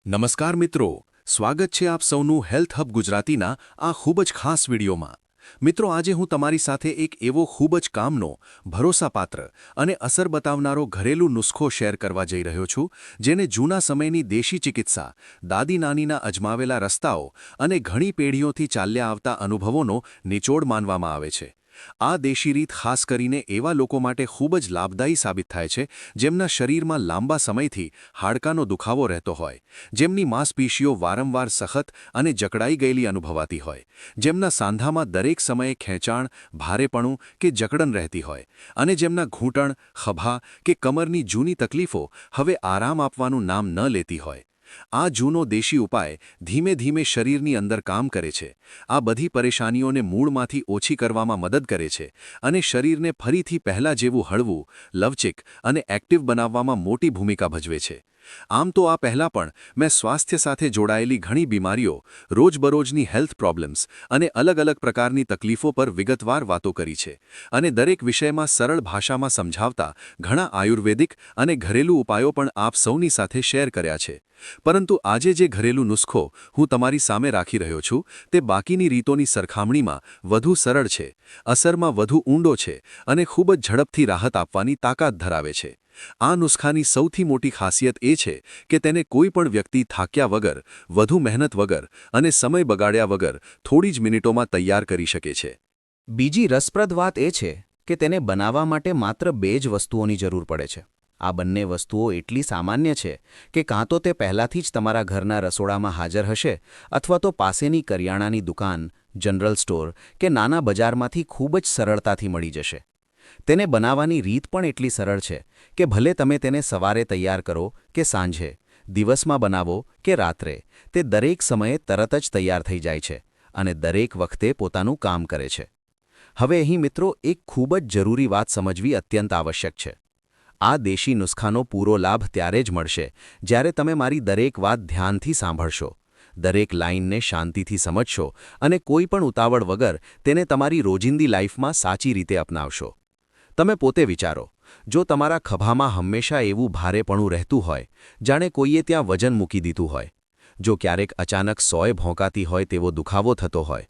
નમસ્કાર મિત્રો, સ્વાગત છે આપ સૌનું હેલ્થ હબ ગુજરાતીના આ ખૂબ જ ખાસ વિડીયોમાં। મિત્રો, આજે હું તમારી સાથે એક એવો ખૂબ જ કામનો, ભરોસાપાત્ર અને અસર બતાવનારો ઘરેલું નુસ્ખો શેર કરવા જઈ રહ્યો છું, જેને જૂના સમયની દેશી ચિકિત્સા, દાદી-નાનીના અજમાવેલા રસ્તાઓ અને ઘણી પેઢીઓથી ચાલ્યા આવતા અનુભવોનો નિચોડ માનવામાં આવે છે। આ દેશી રીત ખાસ કરીને એવા લોકો માટે ખૂબ જ લાભદાયી સાબિત થાય છે, જેમના શરીરમાં લાંબા સમયથી હાડકાનો દુખાવો રહેતો હોય, જેમની માંસપેશીઓ વારંવાર સખત અને જકડાઈ ગયેલી અનુભવાતી હોય, જેમના સાંધામાં દરેક સમયે ખેંચાણ, ભારેપણું કે જકડન રહેતી હોય, અને જેમના ઘૂંટણ, ખભા કે કમરની જૂની તકલીફો હવે આરામ આપવાનું નામ ન લેતી હોય। આ જૂનો દેશી ઉપાય ધીમે ધીમે શરીરની અંદર કામ કરે છે, આ બધી પરેશાનીઓને મૂળમાંથી ઓછી કરવામાં મદદ કરે છે અને શરીરને ફરીથી પહેલા જેવું હળવું, લવચિક અને એક્ટિવ બનાવવામાં મોટી ભૂમિકા ભજવે છે। આમ તો આ પહેલાં પણ મેં સ્વાસ્થ્ય સાથે જોડાયેલી ઘણી બીમારીઓ, રોજબરોજની હેલ્થ પ્રોબ્લેમ્સ અને અલગ અલગ પ્રકારની તકલીફો પર વિગતવાર વાતો કરી છે અને દરેક વિષયમાં સરળ ભાષામાં સમજાવતા ઘણા આયુર્વેદિક અને ઘરેલું ઉપાયો પણ આપ સૌની સાથે શેર કર્યા છે। પરંતુ આજે જે ઘરેલું નુસ્ખો હું તમારી સામે રાખી રહ્યો છું, તે બાકીની રીતોની સરખામણીમાં વધુ સરળ છે, અસરમાં વધુ ઊંડો છે અને ખૂબ જ ઝડપથી રાહત આપવાની તાકાત ધરાવે છે। આ નુસ્ખાની સૌથી મોટી ખાસિયત એ છે કે તેને કોઈ પણ વ્યક્તિ થાક્યા વગર, વધુ મહેનત વગર અને સમય બગાડ્યા વગર થોડી જ મિનિટોમાં તૈયાર કરી શકે છે। બીજી રસપ્રદ વાત એ છે કે તેને બનાવવા માટે માત્ર 2 જ વસ્તુઓની જરૂર પડે છે। આ બંને વસ્તુઓ એટલી સામાન્ય છે કે કાં તો તે પહેલાથી જ તમારા ઘરના રસોડામાં હાજર હશે અથવા તો પાસેની કરિયાણાની દુકાન, જનરલ સ્ટોર કે નાના બજારમાંથી ખૂબ જ સરળતાથી મળી જશે। તેને બનાવવાની રીત પણ એટલી સરળ છે કે ભલે તમે તેને સવારે તૈયાર કરો કે સાંજે, દિવસમાં બનાવો કે રાત્રે, તે દરેક સમયે તરત જ તૈયાર થઈ જાય છે અને દરેક વખતે પોતાનું કામ કરે છે। હવે અહીં મિત્રો એક ખૂબ જ જરૂરી વાત સમજવી અત્યંત આવશ્યક છે। આ દેશી નુસ્ખાનો પૂરો લાભ ત્યારે જ મળશે જ્યારે તમે મારી દરેક વાત ધ્યાનથી સાંભળશો, દરેક લાઇનને શાંતિથી સમજશો અને કોઈ પણ ઉતાવળ વગર તેને તમારી રોજિંદી લાઈફમાં સાચી રીતે અપનાવશો। તમે પોતે વિચારો, જો તમારા ખભામાં હંમેશા એવું ભારેપણું રહેતું હોય, જાણે કોઈએ ત્યાં વજન મૂકી દીધું હોય, જો ક્યારેક અચાનક સોય ભોંકાતી હોય તેવો દુખાવો થતો હોય,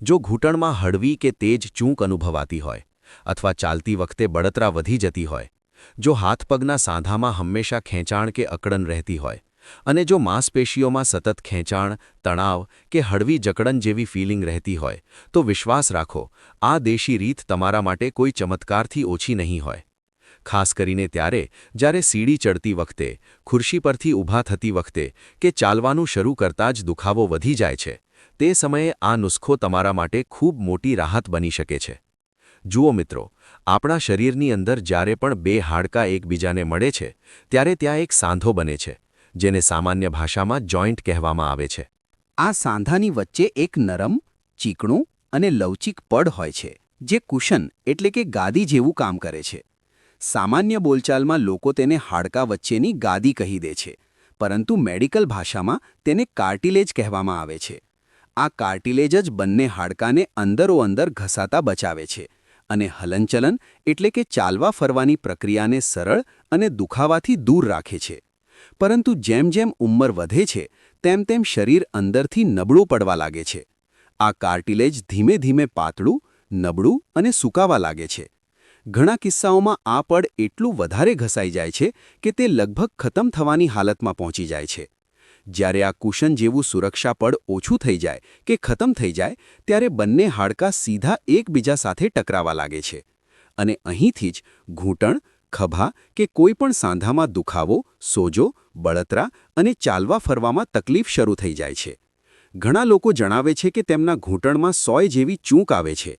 જો ઘૂંટણમાં હળવી કે તેજ ચૂંક અનુભવાતી હોય, અથવા ચાલતી વખતે બળતરા વધી જતી હોય, જો હાથ-પગના સાંધામાં હંમેશા ખેંચાણ કે અકડન રહેતી હોય, અને જો માંસપેશીઓમાં સતત ખેંચાણ, તણાવ કે હળવી જકડન જેવી ફિલિંગ રહેતી હોય, તો વિશ્વાસ રાખો, આ દેશી રીત તમારા માટે કોઈ ચમત્કારથી ઓછી નહીં હોય। ખાસ કરીને ત્યારે જ્યારે સીડી ચડતી વખતે, ખુરશી પરથી ઊભા થતી વખતે કે ચાલવાનું શરૂ કરતાં જ દુખાવો વધી જાય છે, તે સમયે આ નુસ્ખો તમારા માટે ખૂબ મોટી રાહત બની શકે છે। જુઓ મિત્રો, આપણા શરીરની અંદર જ્યારે પણ 2 હાડકાં એકબીજાને મળે છે, ત્યારે ત્યાં એક સાંધો બને છે, જેને સામાન્ય ભાષામાં જોઇન્ટ કહેવામાં આવે છે। આ સાંધાની વચ્ચે એક નરમ, ચીકણું અને લવચીક પડ હોય છે, જે કુશન એટલે કે ગાદી જેવું કામ કરે છે। સામાન્ય બોલચાલમાં લોકો તેને હાડકાં વચ્ચેની ગાદી કહી દે છે, પરંતુ મેડિકલ ભાષામાં તેને કાર્ટિલેજ કહેવામાં આવે છે। આ કાર્ટિલેજ જ બંને હાડકાંને અંદરોઅંદર ઘસાતા બચાવે છે અને હલનચલન એટલે કે ચાલવા ફરવાની પ્રક્રિયાને સરળ અને દુખાવાથી દૂર રાખે છે। પરંતુ જેમ જેમ ઉંમર વધે છે, તેમ તેમ શરીર અંદરથી નબળું પડવા લાગે છે। આ કાર્ટિલેજ ધીમે ધીમે પાતળું, નબળું અને સૂકાવા લાગે છે। ઘણા કિસ્સાઓમાં આ પડ એટલું વધારે ઘસાઈ જાય છે કે તે લગભગ ખતમ થવાની હાલતમાં પહોંચી જાય છે। જ્યારે આ કુશન જેવું સુરક્ષા પડ ઓછું થઈ જાય કે ખતમ થઈ જાય, ત્યારે બંને હાડકાં સીધા એકબીજા સાથે ટકરાવા લાગે છે અને અહીંથી જ ઘૂંટણ, ખભા કે કોઈ પણ સાંધામાં દુખાવો, સોજો, બળતરા અને ચાલવા ફરવામાં તકલીફ શરૂ થઈ જાય છે। ઘણા લોકો જણાવે છે કે તેમના ઘૂંટણમાં સોય જેવી ચૂંક આવે છે,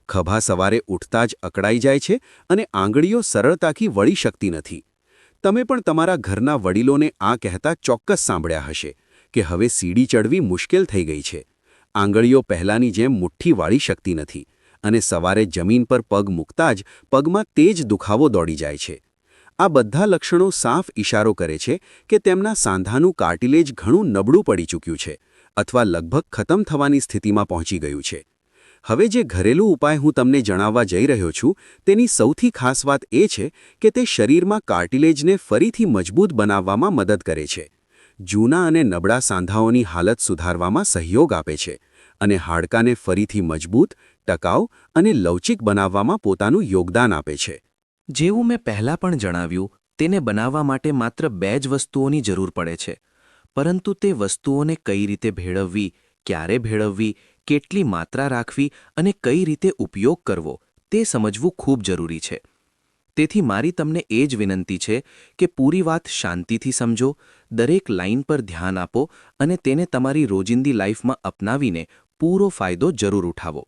ખભા સવારે ઉઠતા જ અકળાઈ જાય છે અને આંગળીઓ સરળતાથી વળી શકતી નથી। તમે પણ તમારા ઘરના વડીલોને આ કહેતા ચોક્કસ સાંભળ્યા હશે કે હવે સીડી ચડવી મુશ્કેલ થઈ ગઈ છે, આંગળીઓ પહેલાંની જેમ મુઠ્ઠી વાળી શકતી નથી અને સવારે જમીન પર પગ મૂકતા જ પગમાં તેજ દુખાવો દોડી જાય છે। આ બધા લક્ષણો સાફ ઇશારો કરે છે કે તેમના સાંધાનું કાર્ટિલેજ ઘણું નબળું પડી ચૂક્યું છે અથવા લગભગ ખતમ થવાની સ્થિતિમાં પહોંચી ગયું છે। હવે જે ઘરેલું ઉપાય હું તમને જણાવવા જઈ રહ્યો છું, તેની સૌથી ખાસ વાત એ છે કે તે શરીરમાં કાર્ટિલેજને ફરીથી મજબૂત બનાવવામાં મદદ કરે છે। જૂના અને નબળા સાંધાઓની હાલત સુધારવામાં સહયોગ આપે છે અને હાડકાને ફરીથી મજબૂત, ટકાઉ અને લવચીક બનાવવામાં પોતાનું યોગદાન આપે છે. જેવું મેં પહેલાં પણ જણાવ્યું, તેને બનાવવા માટે માત્ર 2 જ વસ્તુઓની જરૂર પડે છે. પરંતુ તે વસ્તુઓને કઈ રીતે ભેળવવી, ક્યારે ભેળવવી, કેટલી માત્રા રાખવી અને કઈ રીતે ઉપયોગ કરવો તે સમજવું ખૂબ જરૂરી છે. તેથી મારી તમને એ જ વિનંતી છે કે પૂરી વાત શાંતિથી સમજો, દરેક લાઇન પર ધ્યાન આપો અને તેને તમારી રોજિંદી લાઈફમાં અપનાવીને પૂરો ફાયદો જરૂર ઉઠાવો.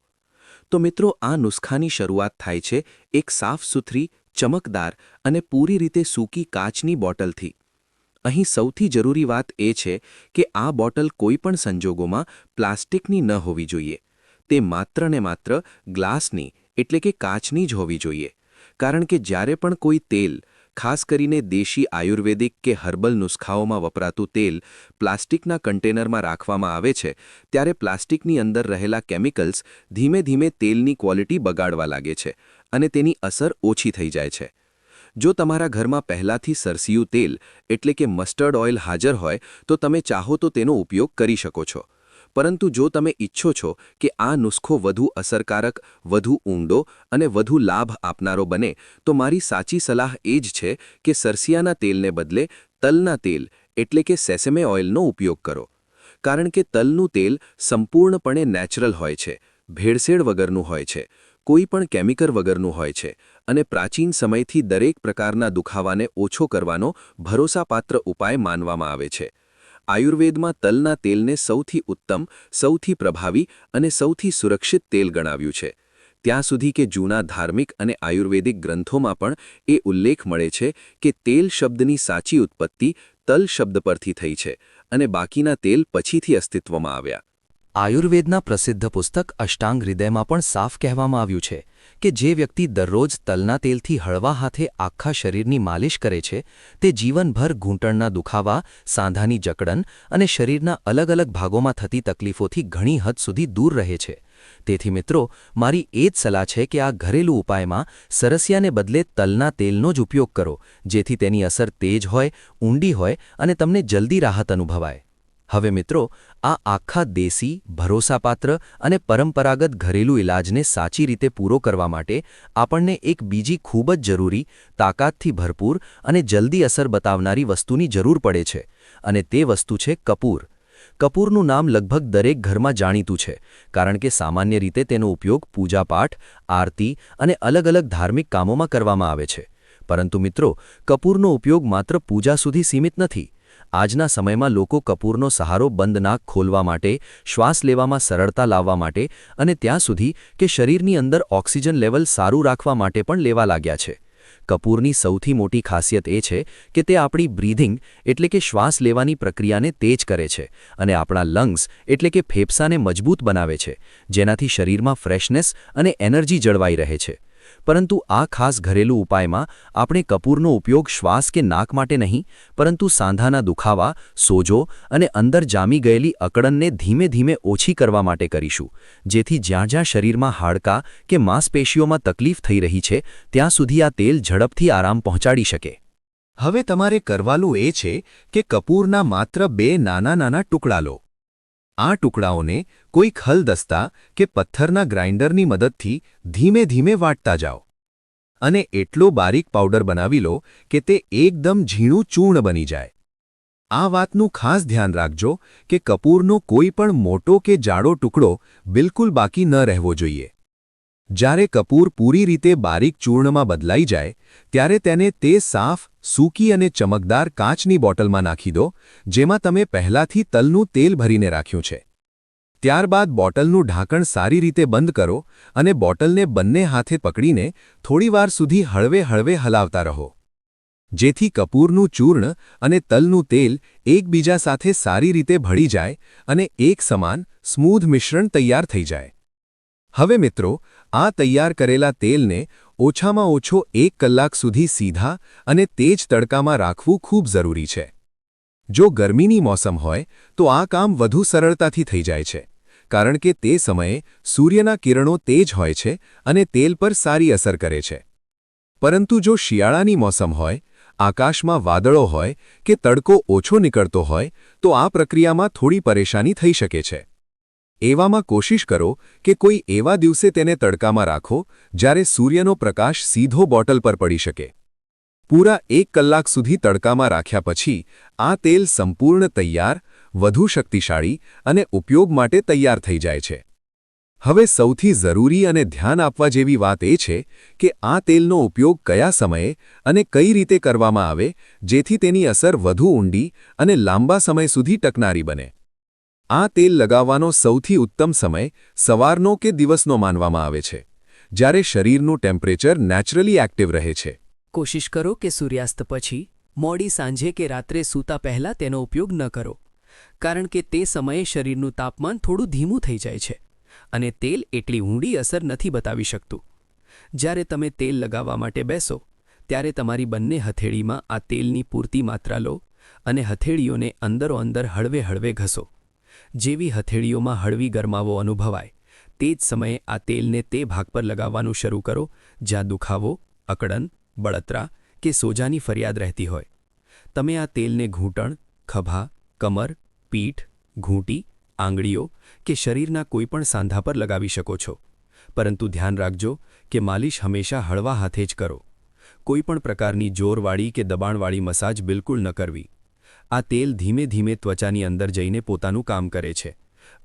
તો મિત્રો, આ નુસ્ખાની શરૂઆત થાય છે એક સાફ-સુથરી, ચમકદાર અને પૂરી રીતે સૂકી કાચની બોટલથી. અહીં સૌથી જરૂરી વાત એ છે કે આ બોટલ કોઈપણ સંજોગોમાં પ્લાસ્ટિકની ન હોવી જોઈએ. તે માત્ર ને માત્ર ગ્લાસની એટલે કે કાચની જ હોવી જોઈએ. કારણ કે જ્યારે પણ કોઈ તેલ, ખાસ કરીને દેશી આયુર્વેદિક કે હર્બલ નુસ્ખાઓમાં વપરાતું તેલ પ્લાસ્ટિકના કન્ટેનરમાં રાખવામાં આવે છે, ત્યારે પ્લાસ્ટિકની અંદર રહેલા કેમિકલ્સ ધીમે ધીમે તેલની ક્વોલિટી બગાડવા લાગે છે અને તેની અસર ઓછી થઈ જાય છે. જો તમારા ઘરમાં પહેલાંથી સરસિયું તેલ એટલે કે મસ્ટર્ડ ઓઇલ હાજર હોય તો તમે ચાહો તો તેનો ઉપયોગ કરી શકો છો. પરંતુ જો તમે ઈચ્છો છો કે આ નુસ્ખો વધુ અસરકારક, વધુ ઊંડો અને વધુ લાભ આપનારો બને, તો મારી સાચી સલાહ એ જ છે કે સરસિયાના તેલને બદલે તલના તેલ એટલે કે સેસમે ઓઇલનો ઉપયોગ કરો. કારણ કે તલનું તેલ સંપૂર્ણપણે નેચરલ હોય છે, ભેળસેળ વગરનું હોય છે, કોઈ પણ કેમિકલ વગરનું હોય છે અને પ્રાચીન સમયથી દરેક પ્રકારના દુખાવાને ઓછો કરવાનો ભરોસાપાત્ર ઉપાય માનવામાં આવે છે. આયુર્વેદમાં તલના તેલને સૌથી ઉત્તમ, સૌથી પ્રભાવી અને સૌથી સુરક્ષિત તેલ ગણાવ્યું છે. ત્યાં સુધી કે જૂના ધાર્મિક અને આયુર્વેદિક ગ્રંથોમાં પણ એ ઉલ્લેખ મળે છે કે તેલ શબ્દની સાચી ઉત્પત્તિ તલ શબ્દ પરથી થઈ છે અને બાકીના તેલ પછીથી અસ્તિત્વમાં આવ્યા. આયુર્વેદના પ્રસિદ્ધ પુસ્તક અષ્ટાંગ હૃદયમાં પણ સાફ કહેવામાં આવ્યું છે કે જે વ્યક્તિ દરરોજ તલના તેલથી હળવા હાથે આખા શરીરની માલિશ કરે છે તે જીવનભર ઘૂંટણના દુખાવા, સાંધાની જકડન અને શરીરના અલગ અલગ ભાગોમાં થતી તકલીફોથી ઘણી હદ સુધી દૂર રહે છે. તેથી મિત્રો, મારી એ જ સલાહ છે કે આ ઘરેલું ઉપાયમાં સરસિયાને બદલે તલના તેલનો જ ઉપયોગ કરો, જેથી તેની અસર તેજ હોય, ઊંડી હોય અને તમને જલ્દી રાહત અનુભવાય. હવે મિત્રો, આ આખા દેશી, ભરોસાપાત્ર અને પરંપરાગત ઘરેલું ઇલાજને સાચી રીતે પૂરો કરવા માટે આપણને એક બીજી ખૂબ જ જરૂરી, તાકાતથી ભરપૂર અને જલ્દી અસર બતાવનારી વસ્તુની જરૂર પડે છે અને તે વસ્તુ છે કપૂર. કપૂરનું નામ લગભગ દરેક ઘરમાં જાણીતું છે કારણ કે સામાન્ય રીતે તેનો ઉપયોગ પૂજાપાઠ, આરતી અને અલગ અલગ ધાર્મિક કામોમાં કરવામાં આવે છે. પરંતુ મિત્રો, કપૂરનો ઉપયોગ માત્ર પૂજા સુધી સીમિત નથી. આજના સમયમાં લોકો કપૂરનો સહારો બંધ નાક ખોલવા માટે, શ્વાસ લેવામાં સરળતા લાવવા માટે અને ત્યાં સુધી કે શરીરની અંદર ઓક્સિજન લેવલ સારું રાખવા માટે પણ લેવા લાગ્યા છે. કપૂરની સૌથી મોટી ખાસિયત એ છે કે તે આપણી બ્રીધિંગ એટલે કે શ્વાસ લેવાની પ્રક્રિયાને તેજ કરે છે અને આપણા લંગ્સ એટલે કે ફેફસાને મજબૂત બનાવે છે, જેનાથી શરીરમાં ફ્રેશનેસ અને એનર્જી જળવાઈ રહે છે. પરંતુ આ ખાસ ઘરેલું ઉપાયમાં આપણે કપૂરનો ઉપયોગ શ્વાસ કે નાક માટે નહીં, પરંતુ સાંધાના દુખાવા, સોજો અને અંદર જામી ગયેલી અકળનને ધીમે ધીમે ઓછી કરવા માટે કરીશું, જેથી જ્યાં જ્યાં શરીરમાં હાડકાં કે માંસપેશીઓમાં તકલીફ થઈ રહી છે ત્યાં સુધી આ તેલ ઝડપથી આરામ પહોંચાડી શકે. હવે તમારે કરવાનું એ છે કે કપૂરના માત્ર 2 નાના નાના ટુકડા લો. આ ટુકડાઓને કોઈ ખલદસ્તા કે પથ્થરના ગ્રાઇન્ડરની મદદથી ધીમે ધીમે વાટતા જાઓ અને એટલો બારીક પાવડર બનાવી લો કે તે એકદમ ઝીણું ચૂર્ણ બની જાય. આ વાતનું ખાસ ધ્યાન રાખજો કે કપૂરનો કોઈ પણ મોટો કે જાડો ટુકડો બિલકુલ બાકી ન રહેવો જોઈએ. જ્યારે કપૂર પૂરી રીતે બારીક ચૂર્ણમાં બદલાઈ જાય ત્યારે તેને તે સાફ, સૂકી અને ચમકદાર કાચની બોટલમાં નાખી દો, જેમાં તમે પહેલાથી તલનું તેલ ભરીને રાખ્યું છે. ત્યારબાદ બોટલનું ઢાંકણ સારી રીતે બંધ કરો અને બોટલને બંને હાથે પકડીને થોડીવાર સુધી હળવે હળવે હલાવતા રહો, જેથી કપૂરનું ચૂર્ણ અને તલનું તેલ એકબીજા સાથે સારી રીતે ભળી જાય અને એક સમાન, સ્મૂધ મિશ્રણ તૈયાર થઈ જાય. હવે મિત્રો, આ તૈયાર કરેલા તેલને ઓછામાં ઓછો 1 કલાક સુધી સીધા અને તેજ તડકામાં રાખવું ખૂબ જરૂરી છે. જો ગરમીની મોસમ હોય તો આ કામ વધુ સરળતાથી થઈ જાય છે, કારણ કે તે સમયે સૂર્યના કિરણો તેજ હોય છે અને તેલ પર સારી અસર કરે છે. પરંતુ જો શિયાળાની મોસમ હોય, આકાશમાં વાદળો હોય કે તડકો ઓછો નીકળતો હોય તો આ પ્રક્રિયામાં થોડી પરેશાની થઈ શકે છે. એવામાં કોશિશ કરો કે કોઈ એવા દિવસે તેને તડકામાં રાખો જ્યારે સૂર્યનો પ્રકાશ સીધો બોટલ પર પડી શકે. પૂરા 1 કલાક સુધી તડકામાં રાખ્યા પછી આ તેલ સંપૂર્ણ તૈયાર, વધુ શક્તિશાળી અને ઉપયોગ માટે તૈયાર થઈ જાય છે. હવે સૌથી જરૂરી અને ધ્યાન આપવા જેવી વાત એ છે કે આ તેલનો ઉપયોગ કયા સમયે અને કઈ રીતે કરવામાં આવે જેથી તેની અસર વધુ ઊંડી અને લાંબા સમય સુધી ટકનારી બને. આ તેલ લગાવવાનો સૌથી ઉત્તમ સમય સવારનો કે દિવસનો માનવામાં આવે છે, જ્યારે શરીરનું ટેમ્પરેચર નેચરલી એક્ટિવ રહે છે. કોશિશ કરો કે સૂર્યાસ્ત પછી, મોડી સાંજે કે રાત્રે સૂતા પહેલાં તેનો ઉપયોગ ન કરો, કારણ કે તે સમયે શરીરનું તાપમાન થોડું ધીમું થઈ જાય છે અને તેલ એટલી ઊંડી અસર નથી બતાવી શકતું. જ્યારે તમે તેલ લગાવવા માટે બેસો ત્યારે તમારી બંને હથેળીમાં આ તેલની પૂરતી માત્રા લો અને હથેળીઓને અંદરોઅંદર હળવે હળવે ઘસો. જેવી હથેળીઓમાં હળવી ગરમાવો અનુભવાય તે જ સમયે આ તેલને તે ભાગ પર લગાવવાનું શરૂ કરો જ્યાં દુખાવો, અકળન, બળતરા કે સોજાની ફરિયાદ રહેતી હોય. તમે આ તેલને ઘૂંટણ, ખભા, કમર, પીઠ, ઘૂંટી, આંગળીઓ કે શરીરના કોઈપણ સાંધા પર લગાવી શકો છો, પરંતુ ધ્યાન રાખજો કે માલિશ હંમેશા હળવા હાથે જ કરો. કોઈપણ પ્રકારની જોરવાળી કે દબાણવાળી મસાજ બિલકુલ ન કરવી. આ તેલ ધીમે ધીમે ત્વચાની અંદર જઈને પોતાનું કામ કરે છે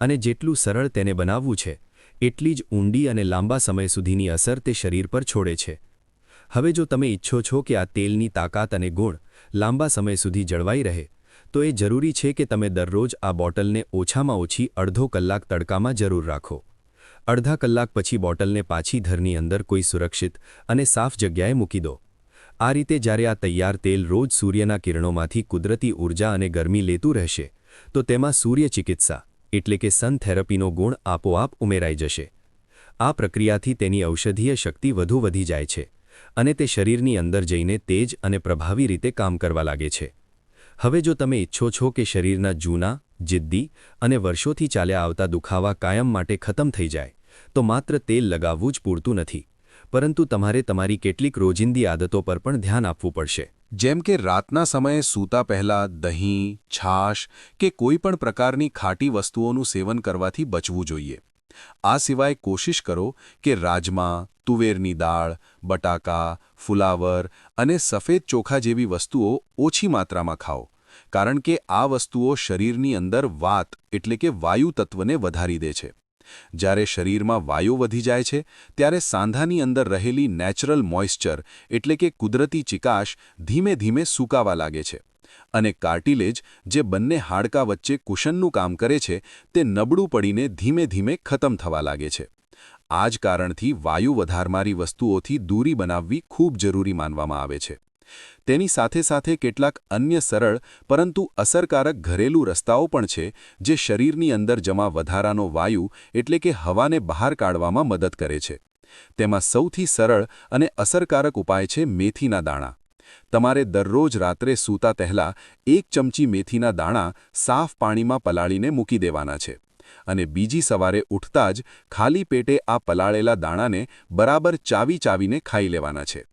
અને જેટલું સરળ તેને બનાવવું છે એટલી જ ઊંડી અને લાંબા સમય સુધીની અસર તે શરીર પર છોડે છે. હવે જો તમે ઈચ્છો છો કે આ તેલની તાકાત અને ગુણ લાંબા સમય સુધી જળવાઈ રહે તો એ જરૂરી છે કે તમે દરરોજ આ બોટલને ઓછામાં ઓછી અડધો કલાક તડકામાં જરૂર રાખો. અડધા કલાક પછી બોટલને પાછી ઘરની અંદર કોઈ સુરક્ષિત અને સાફ જગ્યાએ મૂકી દો. આ રીતે જ્યારે આ તૈયાર તેલ રોજ સૂર્યના કિરણોમાંથી કુદરતી ઊર્જા અને ગરમી લેતું રહેશે તો તેમાં સૂર્ય ચિકિત્સા એટલે કે સન થેરપીનો ગુણ આપોઆપ ઉમેરાઈ જશે. આ પ્રક્રિયાથી તેની ઔષધીય શક્તિ વધુ વધી જાય છે અને તે શરીરની અંદર જઈને તેજ અને પ્રભાવી રીતે કામ કરવા લાગે છે. હવે જો તમે ઈચ્છો છો કે શરીરના જૂના, જિદ્દી અને વર્ષોથી ચાલ્યા આવતા દુખાવા કાયમ માટે ખતમ થઈ જાય તો માત્ર તેલ લગાવવું જ પૂરતું નથી, પરંતુ તમારે તમારી કેટલીક રોજિંદી આદતો પર પણ ધ્યાન આપવું પડશે. જેમ કે રાતના સમયે સૂતા પહેલા દહીં, છાશ કે કોઈ પણ પ્રકારની ખાટી વસ્તુઓનું સેવન કરવાથી બચવું જોઈએ. આ સિવાય કોશિશ કરો કે રાજમા, તુવેરની દાળ, બટાકા, ફુલાવર અને સફેદ ચોખા જેવી વસ્તુઓ ઓછી માત્રામાં ખાઓ, કારણ કે આ વસ્તુઓ શરીરની અંદર વાત એટલે કે વાયુ તત્વને વધારી દે છે. જ્યારે શરીરમાં વાયુ વધી જાય છે ત્યારે સાંધાની અંદર રહેલી નેચરલ મોઇસ્ચર એટલે કે કુદરતી ચિકાશ ધીમે ધીમે સૂકાવા લાગે છે અને કાર્ટિલેજ જે બંને હાડકાં વચ્ચે કુશનનું કામ કરે છે તે નબળું પડીને ધીમે ધીમે ખતમ થવા લાગે છે. આ જ કારણથી વાયુ વધારનારી વસ્તુઓથી દૂરી બનાવવી ખૂબ જરૂરી માનવામાં આવે છે. તેની સાથે સાથે કેટલાક અન્ય સરળ પરંતુ અસરકારક ઘરેલું રસ્તાઓ પણ છે જે શરીરની અંદર જમા વધારાનો વાયુ એટલે કે હવાને બહાર કાઢવામાં મદદ કરે છે. તેમાં સૌથી સરળ અને અસરકારક ઉપાય છે મેથીના દાણા. તમારે દરરોજ રાત્રે સૂતા પહેલા 1 ચમચી મેથીના દાણા સાફ પાણીમાં પલાળીને મૂકી દેવાના છે અને બીજી સવારે ઉઠતા જ ખાલી પેટે આ પલાળેલા દાણાને બરાબર ચાવીને ખાઈ લેવાના છે.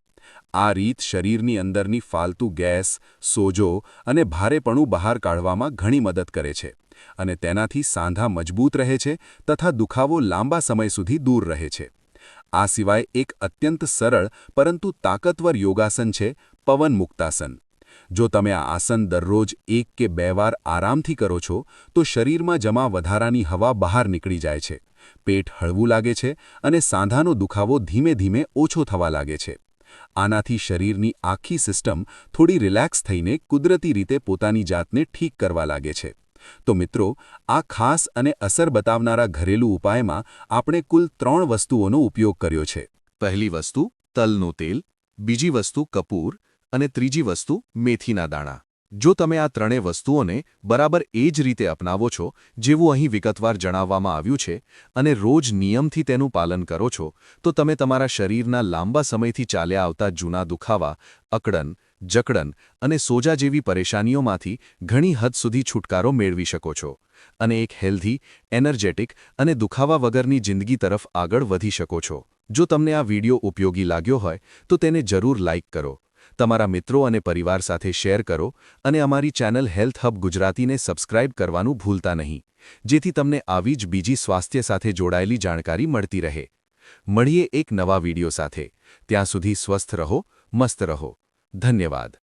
આ રીત શરીરની અંદરની ફાલતુ ગેસ, સોજો અને ભારેપણું બહાર કાઢવામાં ઘણી મદદ કરે છે અને તેનાથી સાંધા મજબૂત રહે છે તથા દુખાવો લાંબા સમય સુધી દૂર રહે છે. આ સિવાય એક અત્યંત સરળ પરંતુ તાકતવર યોગાસન છે પવન મુક્તાસન. જો તમે આ આસન દરરોજ 1 કે 2 વાર આરામથી કરો છો તો શરીરમાં જમા વધારાની હવા બહાર નીકળી જાય છે, પેટ હળવું લાગે છે અને સાંધાનો દુખાવો ધીમે ધીમે ઓછો થવા લાગે છે. આનાથી શરીરની આખી સિસ્ટમ થોડી રિલેક્સ થઈને કુદરતી રીતે પોતાની જાતને ઠીક કરવા લાગે છે. તો મિત્રો, આ ખાસ અને અસર બતાવનારા ઘરેલું ઉપાયમાં આપણે કુલ 3 વસ્તુઓનો ઉપયોગ કર્યો છે. પહેલી વસ્તુ તલનું તેલ, બીજી વસ્તુ કપૂર અને ત્રીજી વસ્તુ મેથીના દાણા. જો તમે આ ત્રણેય વસ્તુઓને બરાબર એ જ રીતે અપનાવો છો જેવું અહીં વિગતવાર જણાવવામાં આવ્યું છે અને રોજ નિયમથી તેનું પાલન કરો છો તો તમે તમારા શરીરના લાંબા સમયથી ચાલ્યા આવતા જૂના દુખાવા, અકળન, જકડન અને સોજા જેવી પરેશાનીઓમાંથી ઘણી હદ સુધી છુટકારો મેળવી શકો છો અને એક હેલ્ધી, એનર્જેટિક અને દુખાવા વગરની જિંદગી તરફ આગળ વધી શકો છો. જો તમને આ વિડિયો ઉપયોગી લાગ્યો હોય તો તેને જરૂર લાઇક કરો. તમારા મિત્રો અને પરિવાર સાથે શેર કરો અને અમારી ચેનલ હેલ્થ હબ ગુજરાતીને સબસ્ક્રાઇબ કરવાનું ભૂલતા નહીં, જેથી તમને આવી જ બીજી સ્વાસ્થ્ય સાથે જોડાયેલી જાણકારી મળતી રહે. મળીએ એક નવા વિડિયો સાથે. ત્યાં સુધી સ્વસ્થ રહો, મસ્ત રહો. ધન્યવાદ.